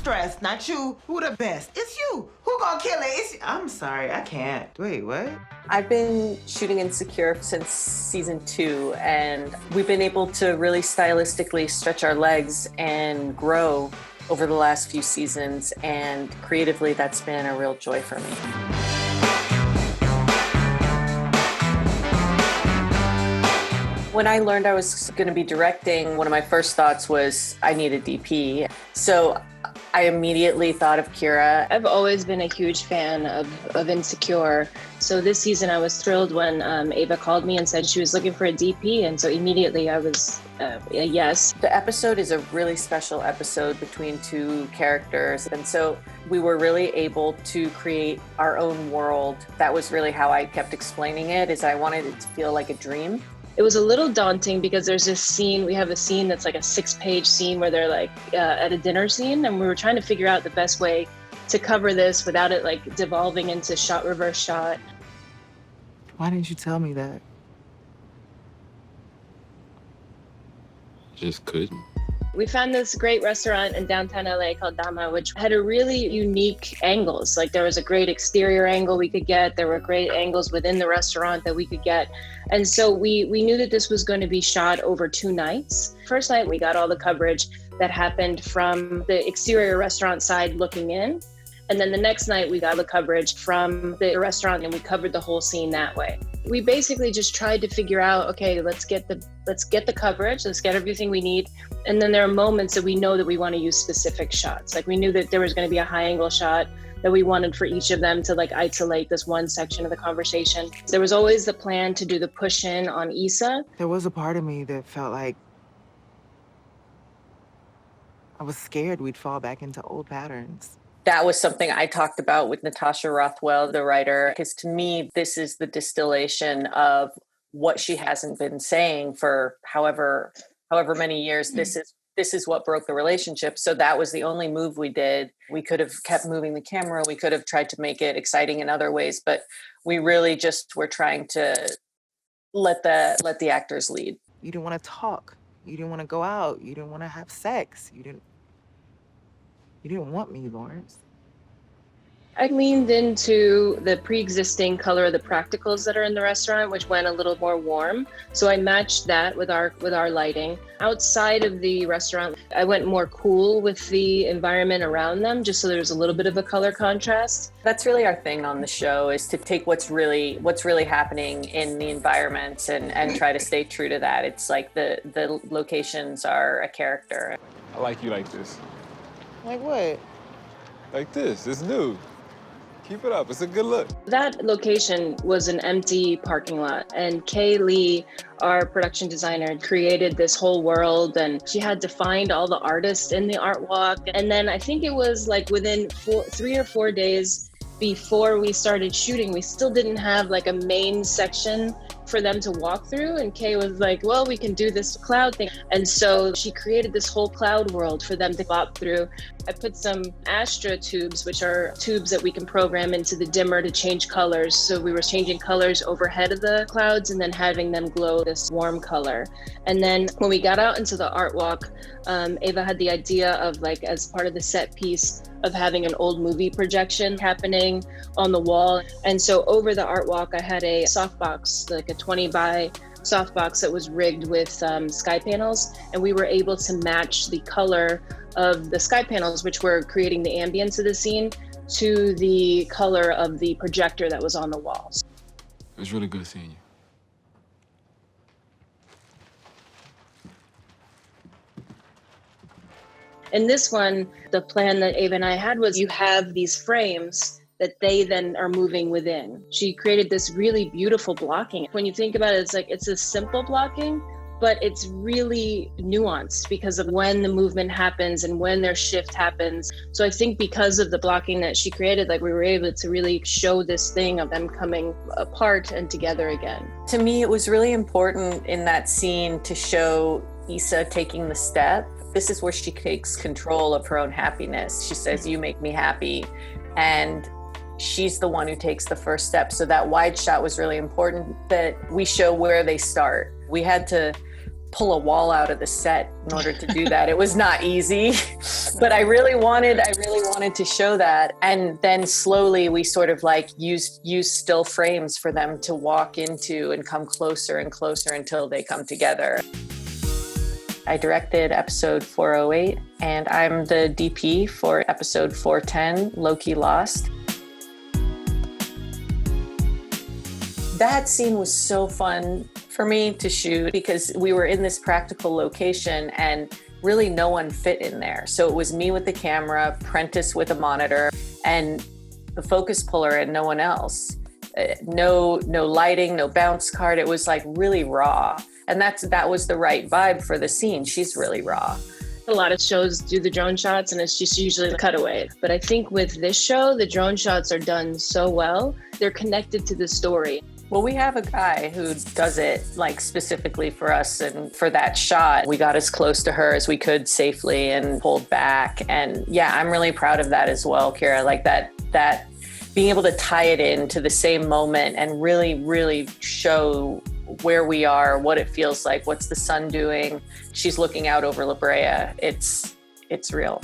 stressed, not you. Who the best? It's you. Who gonna kill it? It's you. I'm sorry, I can't. Wait, what? I've been shooting Insecure since season 2, and we've been able to really stylistically stretch our legs and grow over the last few seasons, and creatively that's been a real joy for me. When I learned I was going to be directing, one of my first thoughts was I need a DP. So I immediately thought of Kira. I've always been a huge fan of Insecure. So this season I was thrilled when Ava called me and said she was looking for a DP. And so immediately I was a yes. The episode is a really special episode between two characters. And so we were really able to create our own world. That was really how I kept explaining it, is I wanted it to feel like a dream. It was a little daunting because there's this scene, we have a scene that's like a 6-page scene where they're like at a dinner scene, and we were trying to figure out the best way to cover this without it like devolving into shot reverse shot. Why didn't you tell me that? Just couldn't. We found this great restaurant in downtown LA called Dama, which had a really unique angles. Like there was a great exterior angle we could get. There were great angles within the restaurant that we could get. And so we knew that this was going to be shot over 2 nights. First night, we got all the coverage that happened from the exterior restaurant side looking in. And then the next night we got the coverage from the restaurant, and we covered the whole scene that way. We basically just tried to figure out, okay, let's get the coverage, let's get everything we need. And then there are moments that we know that we want to use specific shots. Like we knew that there was going to be a high angle shot that we wanted for each of them to like isolate this one section of the conversation. There was always the plan to do the push in on Issa. There was a part of me that felt like I was scared we'd fall back into old patterns. That was something I talked about with Natasha Rothwell, the writer, because to me, this is the distillation of what she hasn't been saying for however many years. This is what broke the relationship. So that was the only move we did. We could have kept moving the camera. We could have tried to make it exciting in other ways, but we really just were trying to let the actors lead. You didn't want to talk. You didn't want to go out. You didn't want to have sex. You didn't want me, Lawrence. I leaned into the pre-existing color of the practicals that are in the restaurant, which went a little more warm. So I matched that with our lighting. Outside of the restaurant, I went more cool with the environment around them, just so there's a little bit of a color contrast. That's really our thing on the show, is to take what's really happening in the environment and try to stay true to that. It's like the locations are a character. I like you like this. Like what? Like this. It's new. Keep it up. It's a good look. That location was an empty parking lot, and Kay Lee, our production designer, created this whole world, and she had to find all the artists in the art walk. And then I think it was like within 3 or 4 days before we started shooting, we still didn't have like a main section for them to walk through. And Kay was like, well, we can do this cloud thing. And so she created this whole cloud world for them to walk through. I put some Astra tubes, which are tubes that we can program into the dimmer to change colors. So we were changing colors overhead of the clouds and then having them glow this warm color. And then when we got out into the art walk, Ava had the idea of, like, as part of the set piece, of having an old movie projection happening on the wall. And so over the art walk, I had a softbox, like a 20 by softbox that was rigged with sky panels. And we were able to match the color of the sky panels, which were creating the ambience of the scene, to the color of the projector that was on the walls. It was really good seeing you. In this one, the plan that Ava and I had was you have these frames that they then are moving within. She created this really beautiful blocking. When you think about it, it's a simple blocking, but it's really nuanced because of when the movement happens and when their shift happens. So I think because of the blocking that she created, like, we were able to really show this thing of them coming apart and together again. To me, it was really important in that scene to show Issa taking the step. This is where she takes control of her own happiness. She says, "You make me happy." And she's the one who takes the first step. So that wide shot was really important, that we show where they start. We had to pull a wall out of the set in order to do that. It was not easy, but I really wanted to show that. And then slowly we sort of like used still frames for them to walk into and come closer and closer until they come together. I directed episode 408, and I'm the DP for episode 410, Lowkey Lost. That scene was so fun for me to shoot because we were in this practical location and really no one fit in there. So it was me with the camera, Prentice with a monitor, and the focus puller and no one else. No lighting, no bounce card. It was like really raw. And that was the right vibe for the scene. She's really raw. A lot of shows do the drone shots and it's just usually the cutaway. But I think with this show, the drone shots are done so well. They're connected to the story. Well, we have a guy who does it like specifically for us, and for that shot, we got as close to her as we could safely and pulled back. And yeah, I'm really proud of that as well, Kira. Like that being able to tie it into the same moment and really, really show where we are, what it feels like, what's the sun doing. She's looking out over La Brea. It's real.